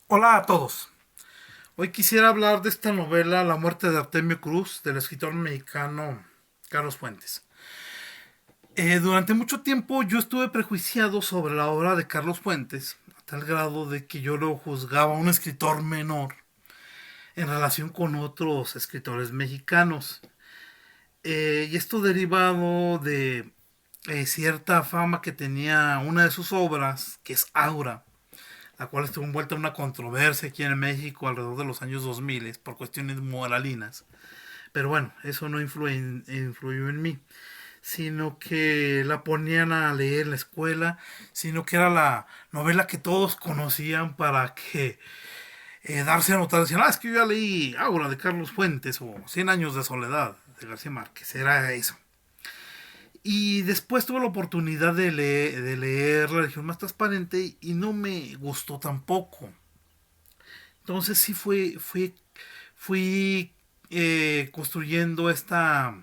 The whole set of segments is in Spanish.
Hola a todos. Hoy quisiera hablar de esta novela La muerte de Artemio Cruz, del escritor mexicano Carlos Fuentes. Durante mucho tiempo yo estuve prejuiciado sobre la obra de Carlos Fuentes, a tal grado de que yo lo juzgaba un escritor menor en relación con otros escritores mexicanos. Y esto derivado de cierta fama que tenía una de sus obras, que es Aura, la cual estuvo envuelta en una controversia aquí en México alrededor de los años 2000 por cuestiones moralinas. Pero bueno, eso no influyó en mí, sino que la ponían a leer en la escuela, sino que era la novela que todos conocían para que darse a notar. Decían, es que yo ya leí Aura de Carlos Fuentes o Cien años de soledad de García Márquez, era eso. Y después tuve la oportunidad de leer La Región Más Transparente y no me gustó tampoco. Entonces sí fui construyendo esta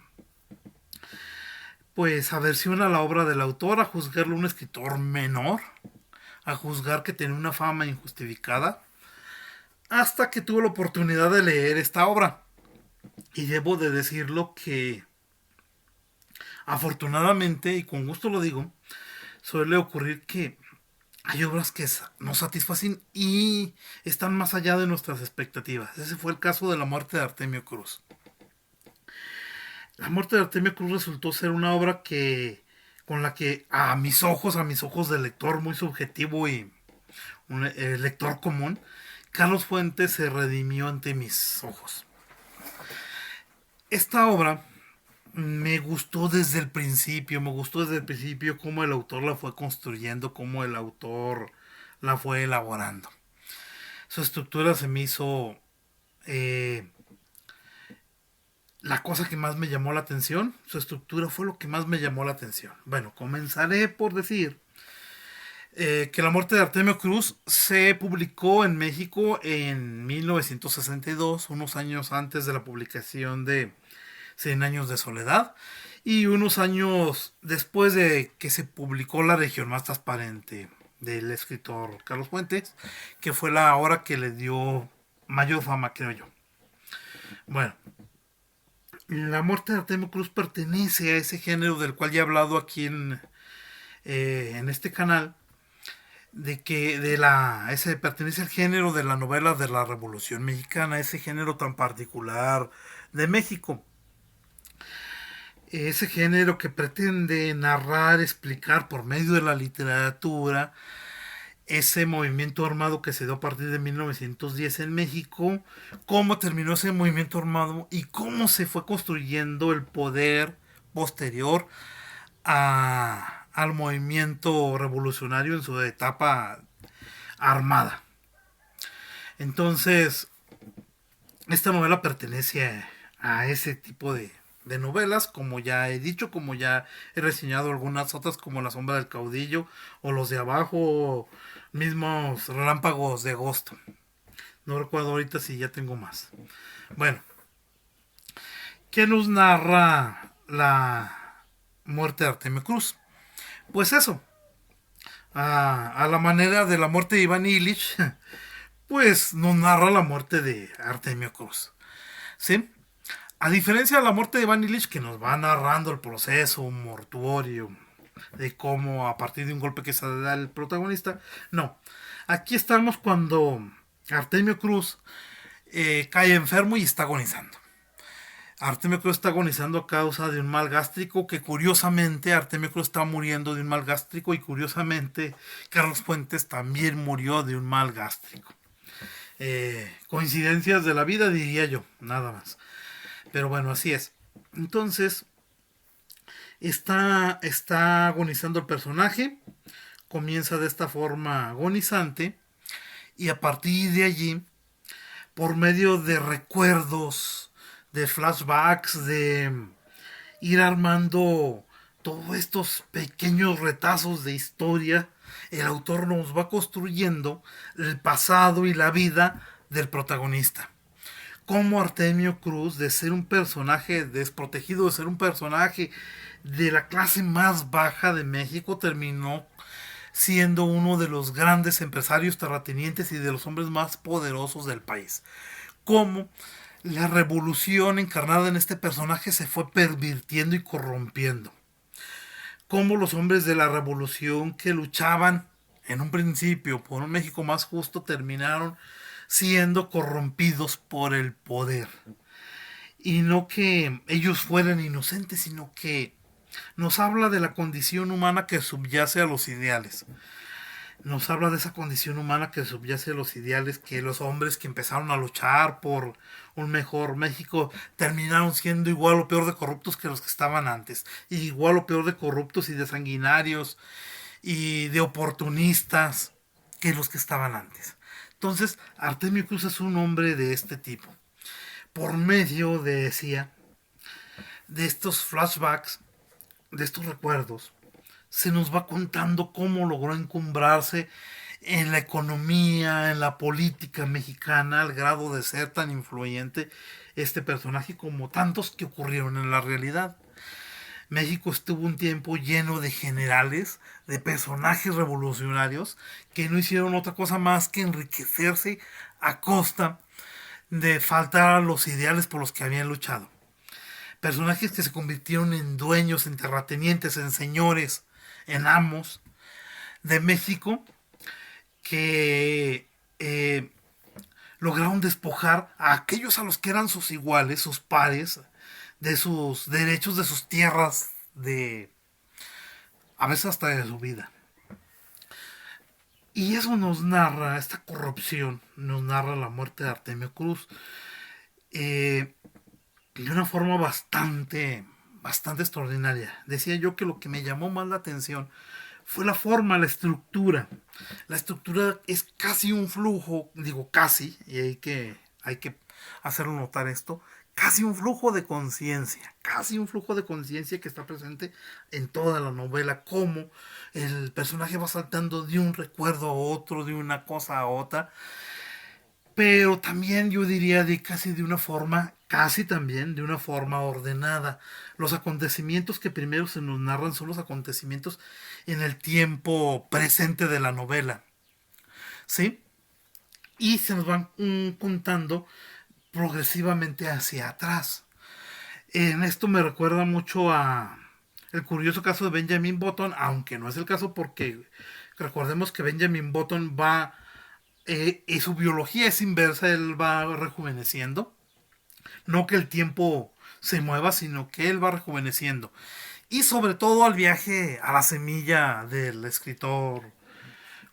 pues aversión a la obra del autor, a juzgarlo un escritor menor, a juzgar que tenía una fama injustificada, hasta que tuve la oportunidad de leer esta obra. Y debo de decirlo que afortunadamente, y con gusto lo digo, suele ocurrir que hay obras que nos satisfacen y están más allá de nuestras expectativas. Ese fue el caso de La muerte de Artemio Cruz. La muerte de Artemio Cruz resultó ser una obra que con la que a mis ojos de lector muy subjetivo y un lector común, Carlos Fuentes se redimió ante mis ojos. Esta obra me gustó desde el principio cómo el autor la fue construyendo, cómo el autor la fue elaborando. Su estructura se me hizo la cosa que más me llamó la atención. Su estructura fue lo que más me llamó la atención. Bueno, comenzaré por decir que La muerte de Artemio Cruz se publicó en México en 1962, unos años antes de la publicación de Cien años de soledad y unos años después de que se publicó La región más transparente del escritor Carlos Fuentes, que fue la obra que le dio mayor fama, creo yo. Bueno, La muerte de Artemio Cruz pertenece a ese género del cual ya he hablado aquí en este canal, de que ese pertenece al género de la novela de la Revolución Mexicana, ese género tan particular de México. Ese género que pretende narrar, explicar por medio de la literatura ese movimiento armado que se dio a partir de 1910 en México, cómo terminó ese movimiento armado y cómo se fue construyendo el poder posterior al movimiento revolucionario en su etapa armada. Entonces, esta novela pertenece a ese tipo de novelas, como ya he dicho, como ya he reseñado algunas otras, como La sombra del caudillo, o Los de abajo, o mismos Relámpagos de agosto. No recuerdo ahorita si ya tengo más. Bueno, ¿qué nos narra la muerte de Artemio Cruz? Pues eso, a la manera de la muerte de Iván Illich, pues nos narra la muerte de Artemio Cruz. ¿Sí? A diferencia de la muerte de Iván Illich, que nos va narrando el proceso mortuorio de cómo a partir de un golpe que se da el protagonista, no. Aquí estamos cuando Artemio Cruz cae enfermo y está agonizando. Artemio Cruz está agonizando a causa de un mal gástrico que curiosamente Artemio Cruz está muriendo de un mal gástrico y curiosamente Carlos Fuentes también murió de un mal gástrico. Coincidencias de la vida diría yo, nada más. Pero bueno, así es. Entonces, está agonizando el personaje, comienza de esta forma agonizante y a partir de allí, por medio de recuerdos, de flashbacks, de ir armando todos estos pequeños retazos de historia, el autor nos va construyendo el pasado y la vida del protagonista. Como Artemio Cruz, de ser un personaje desprotegido, de ser un personaje de la clase más baja de México, terminó siendo uno de los grandes empresarios terratenientes y de los hombres más poderosos del país. Cómo la revolución encarnada en este personaje se fue pervirtiendo y corrompiendo. Cómo los hombres de la revolución que luchaban en un principio por un México más justo terminaron siendo corrompidos por el poder. Y no que ellos fueran inocentes, sino que nos habla de la condición humana que subyace a los ideales. Nos habla de esa condición humana que subyace a los ideales, que los hombres que empezaron a luchar por un mejor México terminaron siendo igual o peor de corruptos que los que estaban antes, y igual o peor de corruptos y de sanguinarios y de oportunistas que los que estaban antes. Entonces, Artemio Cruz es un hombre de este tipo. Por medio decía, de estos flashbacks, de estos recuerdos, se nos va contando cómo logró encumbrarse en la economía, en la política mexicana, al grado de ser tan influyente este personaje como tantos que ocurrieron en la realidad. México estuvo un tiempo lleno de generales, de personajes revolucionarios que no hicieron otra cosa más que enriquecerse a costa de faltar a los ideales por los que habían luchado. Personajes que se convirtieron en dueños, en terratenientes, en señores, en amos de México, que lograron despojar a aquellos a los que eran sus iguales, sus pares, de sus derechos, de sus tierras, de a veces hasta de su vida. Y eso nos narra, esta corrupción, nos narra la muerte de Artemio Cruz de una forma bastante extraordinaria. Decía yo que lo que me llamó más la atención fue la forma, la estructura. La estructura es casi un flujo, digo casi, y hay que hacerlo notar esto, casi un flujo de conciencia, casi un flujo de conciencia que está presente en toda la novela, cómo el personaje va saltando de un recuerdo a otro, de una cosa a otra, pero también yo diría de casi de una forma, casi también de una forma ordenada. Los acontecimientos que primero se nos narran son los acontecimientos en el tiempo presente de la novela, ¿sí? Y se nos van contando progresivamente hacia atrás. En esto me recuerda mucho a el curioso caso de Benjamin Button, aunque no es el caso porque recordemos que Benjamin Button va y su biología es inversa, él va rejuveneciendo. No que el tiempo se mueva, sino que él va rejuveneciendo. Y sobre todo al viaje a la semilla del escritor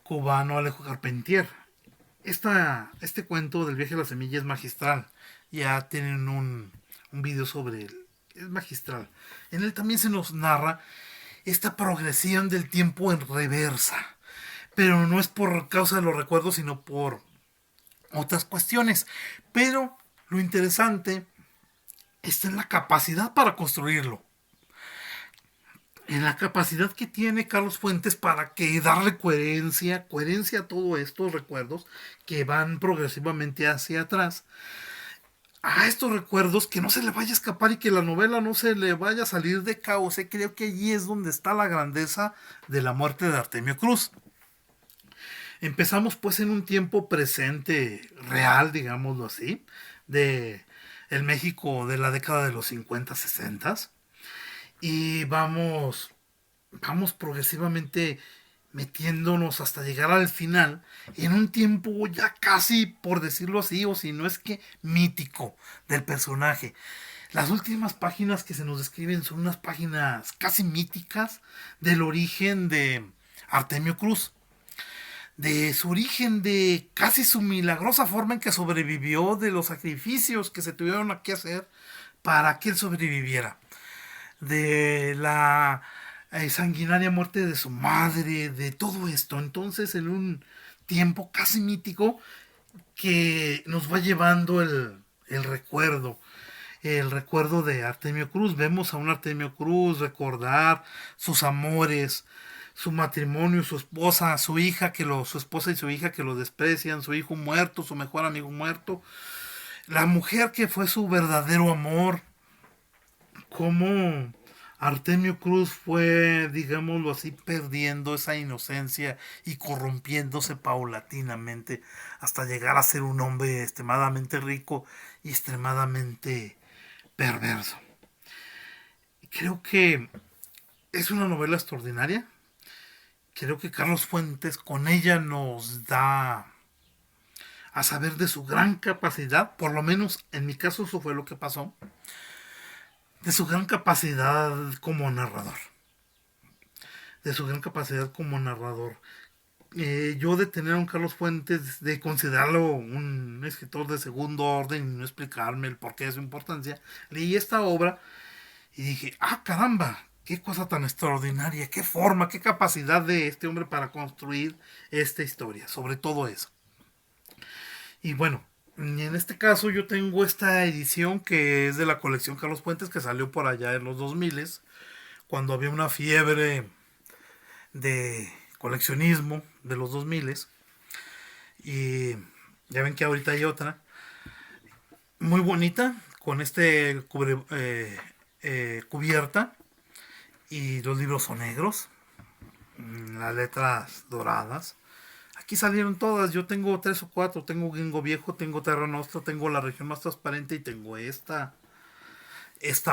cubano Alejo Carpentier. Este cuento del viaje a la semilla es magistral. Ya tienen un video sobre él. Es magistral. En él también se nos narra esta progresión del tiempo en reversa. Pero no es por causa de los recuerdos, sino por otras cuestiones. Pero lo interesante está en la capacidad para construirlo. En la capacidad que tiene Carlos Fuentes para que darle coherencia a todos estos recuerdos que van progresivamente hacia atrás. A estos recuerdos que no se le vaya a escapar y que la novela no se le vaya a salir de caos. Creo que allí es donde está la grandeza de la muerte de Artemio Cruz. Empezamos pues en un tiempo presente, real, digámoslo así, de el México de la década de los 50, 60 y vamos progresivamente metiéndonos hasta llegar al final en un tiempo ya casi, por decirlo así, o si no es que mítico del personaje. Las últimas páginas que se nos describen son unas páginas casi míticas del origen de Artemio Cruz, de su origen, de casi su milagrosa forma en que sobrevivió, de los sacrificios que se tuvieron que hacer para que él sobreviviera, de la sanguinaria muerte de su madre, de todo esto. Entonces, en un tiempo casi mítico que nos va llevando el recuerdo de Artemio Cruz. Vemos a un Artemio Cruz recordar sus amores, su matrimonio, su esposa, su esposa y su hija que lo desprecian, su hijo muerto, su mejor amigo muerto, la mujer que fue su verdadero amor, cómo Artemio Cruz fue, digámoslo así, perdiendo esa inocencia y corrompiéndose paulatinamente hasta llegar a ser un hombre extremadamente rico y extremadamente perverso. Creo que es una novela extraordinaria. Creo que Carlos Fuentes con ella nos da a saber de su gran capacidad, por lo menos en mi caso eso fue lo que pasó, de su gran capacidad como narrador. De su gran capacidad como narrador. Yo de tener a un Carlos Fuentes, de considerarlo un escritor de segundo orden y no explicarme el porqué de su importancia, leí esta obra y dije, ah, caramba, qué cosa tan extraordinaria, qué forma, qué capacidad de este hombre para construir esta historia, sobre todo eso. Y bueno, en este caso yo tengo esta edición que es de la colección Carlos Fuentes que salió por allá en los 2000, cuando había una fiebre de coleccionismo de los 2000, y ya ven que ahorita hay otra muy bonita con cubierta, y los libros son negros, las letras doradas. Aquí salieron todas. Yo tengo tres o cuatro. Tengo Gringo Viejo, tengo Terra Nostra, tengo La Región Más Transparente y tengo esta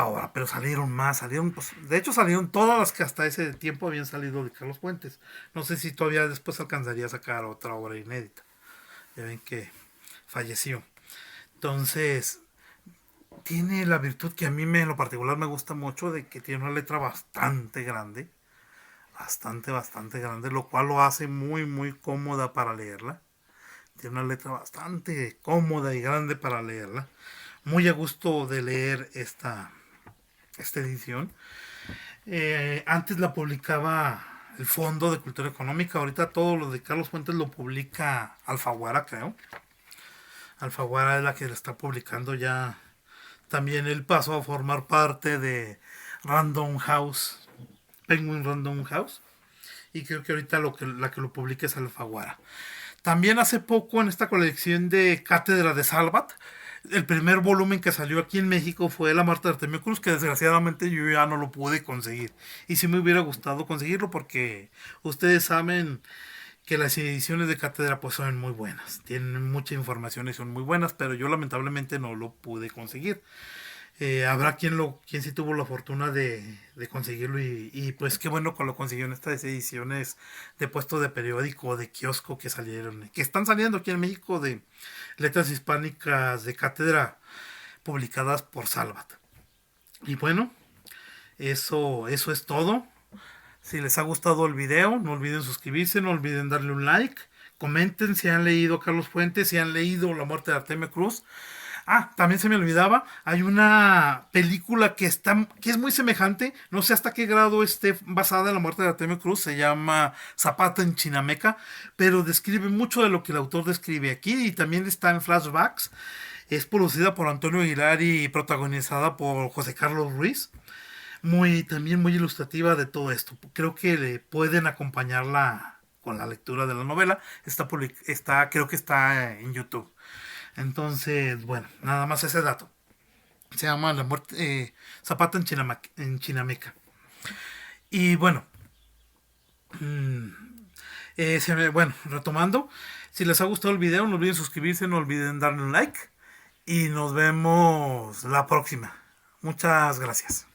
obra. Pero salieron más, salieron, pues, de hecho salieron todas las que hasta ese tiempo habían salido de Carlos Fuentes. No sé si todavía después alcanzaría a sacar otra obra inédita. Ya ven que falleció. Entonces, tiene la virtud que a mí en lo particular me gusta mucho, de que tiene una letra bastante grande, bastante grande, lo cual lo hace muy cómoda para leerla. Tiene una letra bastante cómoda y grande para leerla. Muy a gusto de leer esta edición. Antes la publicaba el Fondo de Cultura Económica. Ahorita todo lo de Carlos Fuentes lo publica Alfaguara, creo. Alfaguara es la que la está publicando ya. También él pasó a formar parte de Random House, Penguin Random House. Y creo que ahorita la que lo publica es Alfaguara. También hace poco en esta colección de Cátedra de Salvat, el primer volumen que salió aquí en México fue La Muerte de Artemio Cruz, que desgraciadamente yo ya no lo pude conseguir. Y sí me hubiera gustado conseguirlo porque ustedes saben que las ediciones de Cátedra pues son muy buenas. Tienen mucha información y son muy buenas, pero yo lamentablemente no lo pude conseguir. Habrá quien sí tuvo la fortuna de conseguirlo, pues qué bueno que lo consiguió en estas ediciones de puesto de periódico, de kiosco que salieron, que están saliendo aquí en México, de letras hispánicas de Cátedra publicadas por Salvat. Y bueno, eso es todo. Si les ha gustado el video, no olviden suscribirse, no olviden darle un like, comenten si han leído Carlos Fuentes, si han leído La Muerte de Artemio Cruz. Ah, también se me olvidaba, hay una película que es muy semejante, no sé hasta qué grado esté basada en La Muerte de Artemio Cruz, se llama Zapata en Chinameca, pero describe mucho de lo que el autor describe aquí, y también está en flashbacks. Es producida por Antonio Aguilar y protagonizada por José Carlos Ruiz. También muy ilustrativa de todo esto. Creo que le pueden acompañarla con la lectura de la novela. Creo que está en YouTube. Entonces, bueno, nada más ese dato. Se llama La Muerte, Zapata en Chinameca. Y bueno, bueno, retomando, si les ha gustado el video, no olviden suscribirse, no olviden darle un like. Y nos vemos la próxima. Muchas gracias.